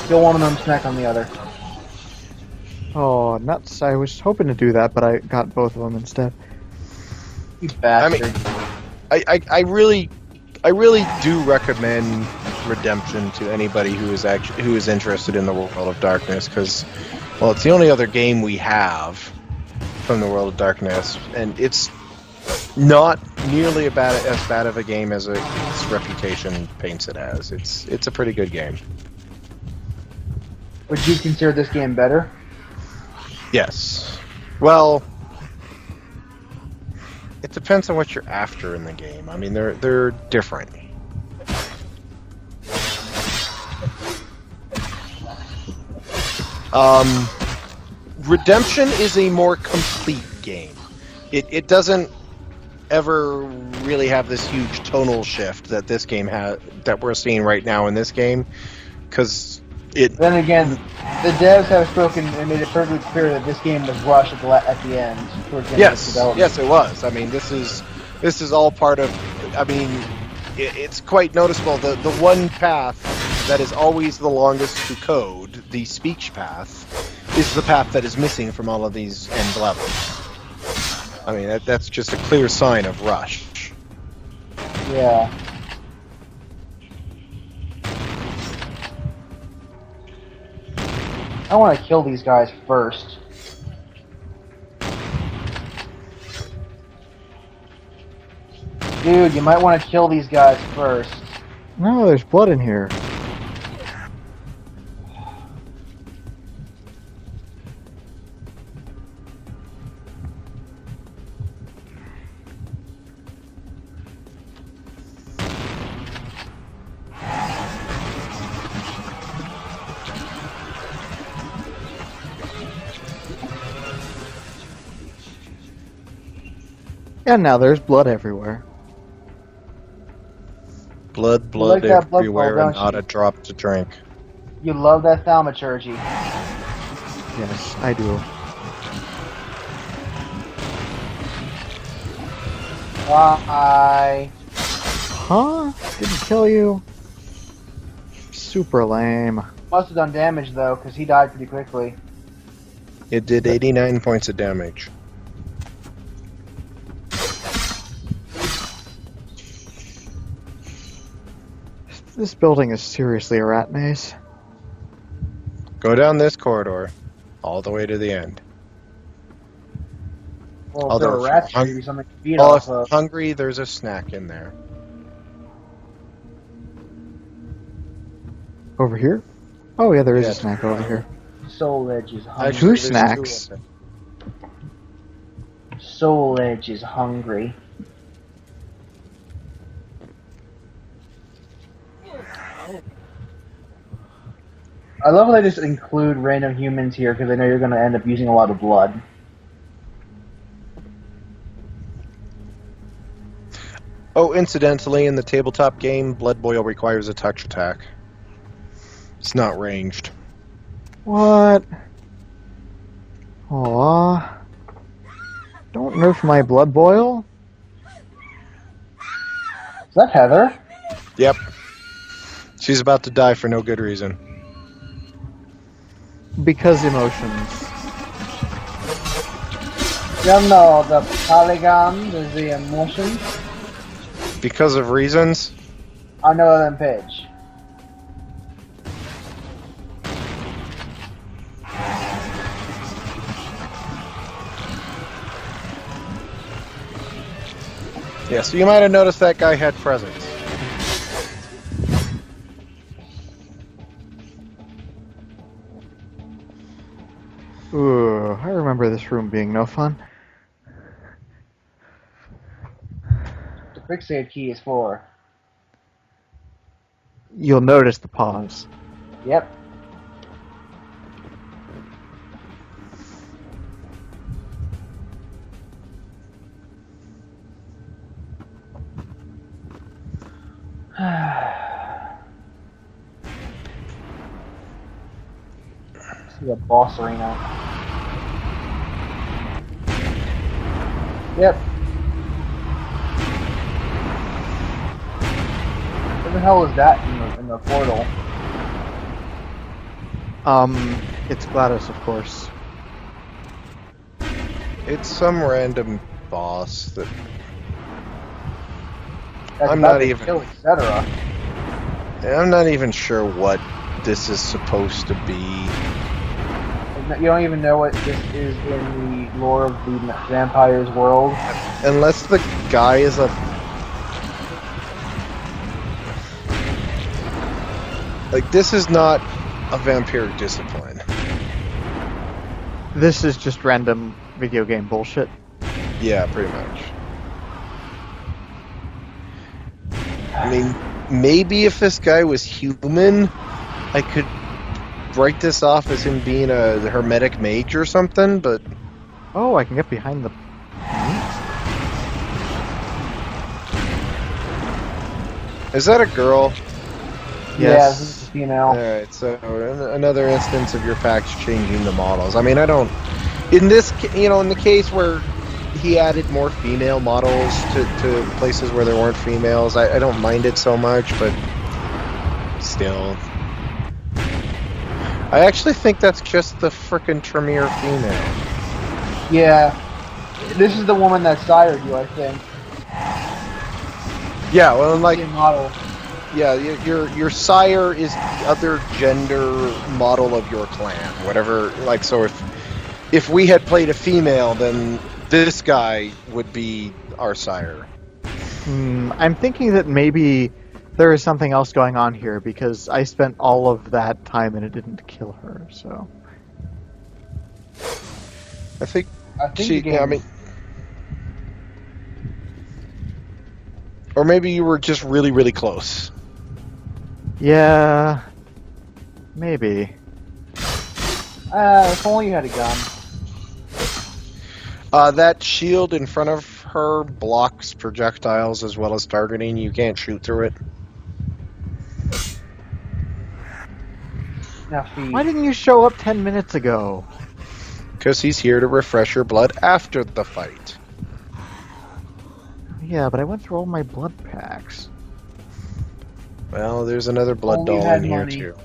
Kill one of them, smack on the other. Oh, nuts. I was hoping to do that, but I got both of them instead. You bastard. I really do recommend Redemption to anybody who is interested in the World of Darkness, because, well, it's the only other game we have from the World of Darkness, and it's not nearly as bad of a game as its reputation paints it as. It's a pretty good game. Would you consider this game better? Yes. Well, it depends on what you're after in the game. I mean, they're different. Redemption is a more complete game. It doesn't ever really have this huge tonal shift that this game that we're seeing right now in this game, because Then again, the devs have spoken and made it perfectly clear that this game was rushed at the end. Towards the end of its development. Yes, it was. I mean, this is all part of. I mean, it's quite noticeable. The one path that is always the longest to code, the speech path, is the path that is missing from all of these end levels. I mean, that's just a clear sign of rush. Yeah. I want to kill these guys first. Dude, you might want to kill these guys first. No, there's blood in here. And now there's blood everywhere. Blood like that blood everywhere, bowl, and don't not you? a drop to drink. You love that thaumaturgy. Yes, I do. Why? Huh? Didn't kill you? Super lame. Must have done damage though, because he died pretty quickly. It did 89 points of damage. This building is seriously a rat maze. Go down this corridor, all the way to the end. Well, if Although there were if rats, you're maybe something to feed Well, off if you're of. hungry, there's a snack in there. Over here? Oh yeah, there is Yeah. a snack over here. Soul Edge is hungry. Two there's snacks. of them. Soul Edge is hungry. I love how they just include random humans here because I know you're going to end up using a lot of blood. Oh, incidentally, in the tabletop game, Blood Boil requires a touch attack. It's not ranged. What? Aw. Don't nerf my blood boil. Is that Heather? Yep. She's about to die for no good reason. Because emotions. You know, the polygon is the emotion. Because of reasons? I know them pitch. Yeah, so you might have noticed that guy had presents. Ooh, I remember this room being no fun. The quick save key is 4. You'll notice the pause. Yep. See a boss arena. Yep. What the hell is that in the portal? It's GLaDOS, of course. It's some random boss that That's I'm about not to even- kill Exetera. I'm not even sure what this is supposed to be. You don't even know what this is in the lore of the vampire's world. Unless the guy is a... Like, this is not a vampiric discipline. This is just random video game bullshit. Yeah, pretty much. I mean, maybe if this guy was human, I could write this off as him being a hermetic mage or something, but... Oh, I can get behind the... Is that a girl? Yeah, this is a female. Alright, so another instance of your packs changing the models. I mean, I don't... In this, in the case where he added more female models to places where there weren't females, I don't mind it so much, but still... I actually think that's just the frickin' Tremere female. Yeah. This is the woman that sired you, I think. Yeah, well, like... Same model. Yeah, your sire is the other gender model of your clan, whatever. Like, so if we had played a female, then this guy would be our sire. I'm thinking that maybe there is something else going on here, because I spent all of that time and it didn't kill her, so... I think the game... yeah, I mean... Or maybe you were just really, really close. Yeah... Maybe. if only you had a gun. That shield in front of her blocks projectiles as well as targeting. You can't shoot through it. Now, Why didn't you show up 10 minutes ago? Because he's here to refresh your blood after the fight. Yeah, but I went through all my blood packs. Well, there's another blood Only doll had in here money. too.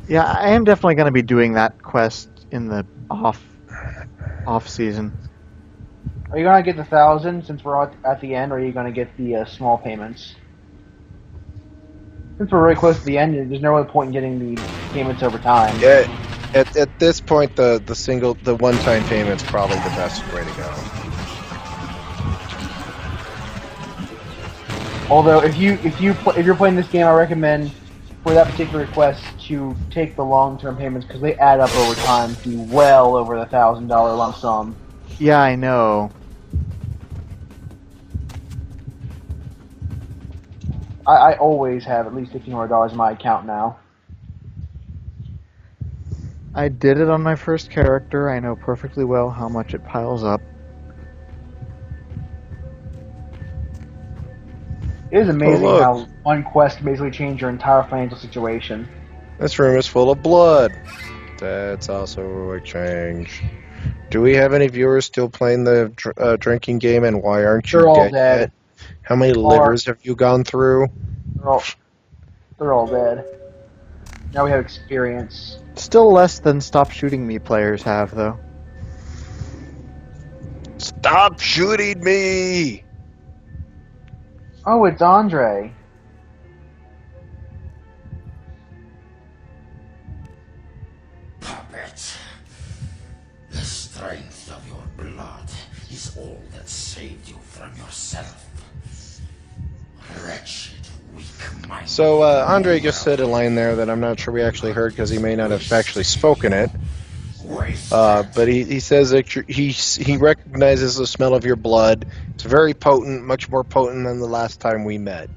Yeah, I am definitely going to be doing that quest in the off season. Are you gonna get the 1,000 since we're at the end, or are you gonna get the small payments? Since we're really close to the end, there's no other point in getting the payments over time. Yeah, at this point, the one-time payment's probably the best way to go. Although, if you're playing this game, I recommend for that particular quest to take the long-term payments because they add up over time to well over the $1,000 lump sum. Yeah, I know. I always have at least $1,500 in my account now. I did it on my first character. I know perfectly well how much it piles up. It is amazing look. how one quest can basically change your entire financial situation. This room is full of blood. That's also a change. Do we have any viewers still playing the drinking game, and why aren't you They're all dead dead. yet? How many livers have you gone through? They're all dead. Now we have experience. Still less than Stop Shooting Me players have, though. Stop shooting me! Oh, it's Andre. Puppet, the strength of your blood is all that saved you from yourself. Wretched, weak-minded. So, Andre just said a line there that I'm not sure we actually heard because he may not have actually spoken it. But he says that he recognizes the smell of your blood. It's very potent, much more potent than the last time we met.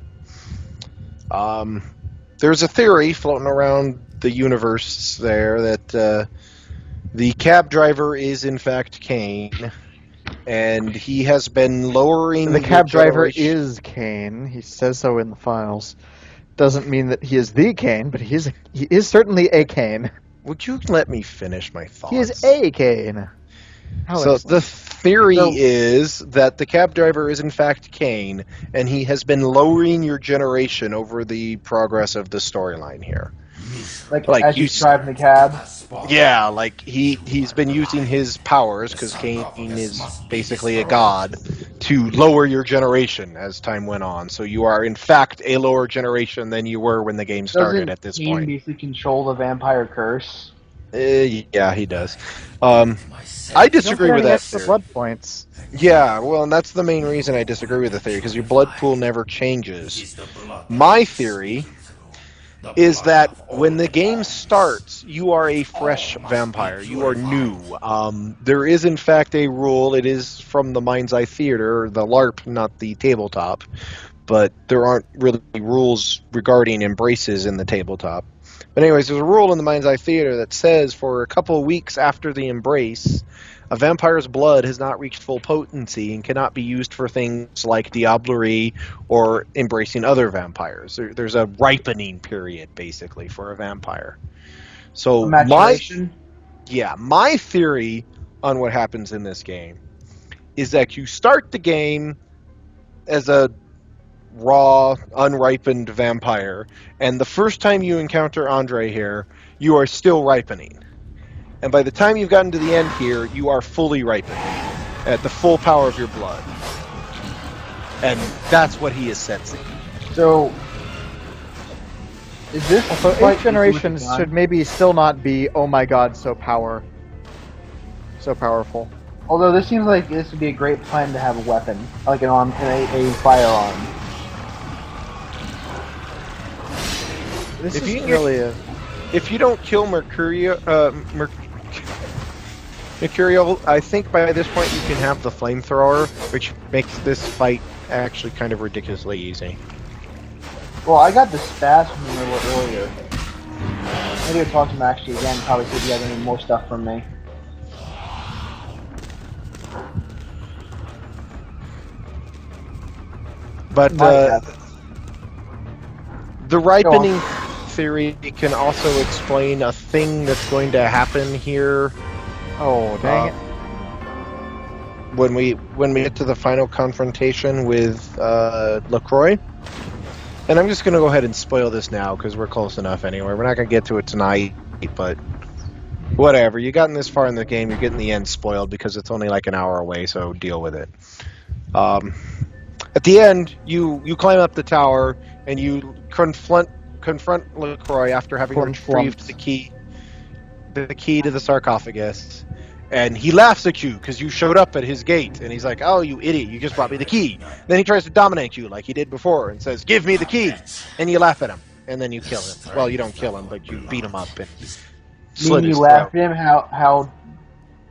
There's a theory floating around the universe there that the cab driver is in fact Kane, and he has been lowering The cab driver generation- is Kane. He says so in the files. Doesn't mean that he is the Kane, but he is certainly a Kane. Would you let me finish my thoughts? He is a Kane. How So excellent. the theory is that the cab driver is in fact Kane, and he has been lowering your generation over the progress of the storyline here. Like Like as you he's driving the cab. Yeah, like he's been using his powers, because Kane is basically a god, to lower your generation as time went on. So you are in fact a lower generation than you were when the game started Doesn't at this Kane point. basically control the vampire curse? Yeah, he does. My I sense. You don't disagree get with any that extra theory. blood points. Yeah, well, and that's the main reason I disagree with the theory, because your blood pool never changes. Is the blood that My we theory speak through. The is blood that of when the all game gods. starts, you are a fresh vampire. You are new. There is, in fact, a rule. It is from the Mind's Eye Theater, the LARP, not the tabletop. But there aren't really rules regarding embraces in the tabletop. But anyways, there's a rule in the Mind's Eye Theater that says for a couple of weeks after the embrace, a vampire's blood has not reached full potency and cannot be used for things like diablerie or embracing other vampires. There's a ripening period, basically, for a vampire. So Maturation. my theory on what happens in this game is that you start the game as a raw, unripened vampire, and the first time you encounter Andre here, you are still ripening. And by the time you've gotten to the end here, you are fully ripened at the full power of your blood. And that's what he is sensing. So, is this So fight eighth generations done? should maybe still not be, oh my god, so powerful. Although this seems like this would be a great plan to have a weapon, like an arm, a firearm. This If is you- really a... If you don't kill Mercurial, I think by this point you can have the flamethrower, which makes this fight actually kind of ridiculously easy. Well, I got the spaz from him a little earlier. Maybe I'll talk to him actually again, probably see if he has any more stuff from me. But Might have. the ripening theory can also explain a thing that's going to happen here Oh, dang it. when we get to the final confrontation with LaCroix. And I'm just going to go ahead and spoil this now because we're close enough anyway. We're not going to get to it tonight, but whatever. You've gotten this far in the game, you're getting the end spoiled because it's only like an hour away, so deal with it. At the end, you climb up the tower and you confront LaCroix after having retrieved the key to the sarcophagus. And he laughs at you because you showed up at his gate, and he's like, "Oh, you idiot! You just brought me the key." Then he tries to dominate you like he did before, and says, "Give me the key!" And you laugh at him, and then you kill him. Well, you don't kill him, but you beat him up and slit his You laughed throat. at him, how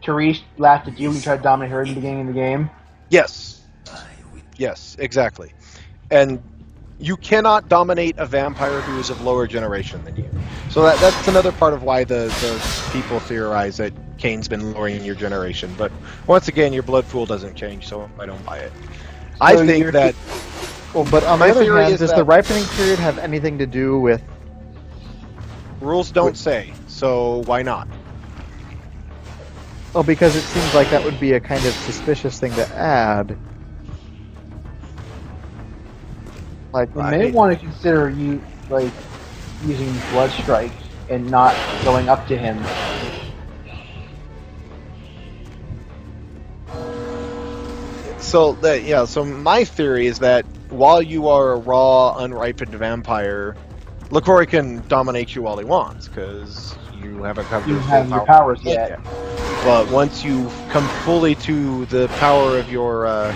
Therese laughed at you when you tried to dominate her in the beginning of the game? Yes, exactly. And you cannot dominate a vampire who is of lower generation than you. So that's another part of why the people theorize that Kane's been lowering your generation. But once again, your blood pool doesn't change, so I don't buy it. I So think you're- that Well, but on My the other theory hand, is does that- the ripening period have anything to do with... rules don't say, so why not? Well, because it seems like that would be a kind of suspicious thing to add. Like, You may want to consider using Blood Strike and not going up to him. So my theory is that while you are a raw, unripened vampire, LaCroix can dominate you all he wants, because you haven't come to You his full have your power powers yet. But once you come fully to the power of your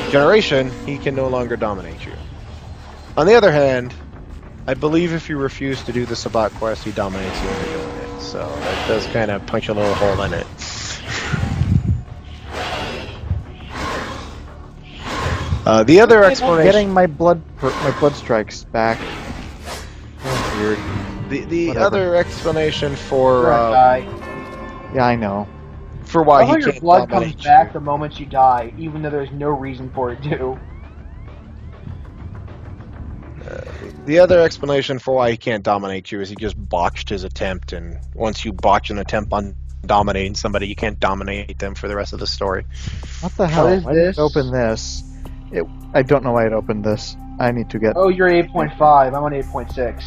generation, he can no longer dominate you. On the other hand, I believe if you refuse to do the Sabbat quest, he dominates you into doing it. So that does kind of punch a little hole in it. The other explanation... getting my blood strikes back. Oh, weird. The Whatever. other explanation for You're a guy. Yeah, I know. for why I he know your can't blood dominate comes you. back the moment you die, even though there's no reason for it to. The other explanation for why he can't dominate you is he just botched his attempt, and once you botch an attempt on dominating somebody, you can't dominate them for the rest of the story. What the hell? is I didn't this? open this. I don't know why it opened this. I need to get... Oh, you're 8.5. I'm on 8.6.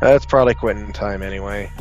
That's probably quitting time anyway.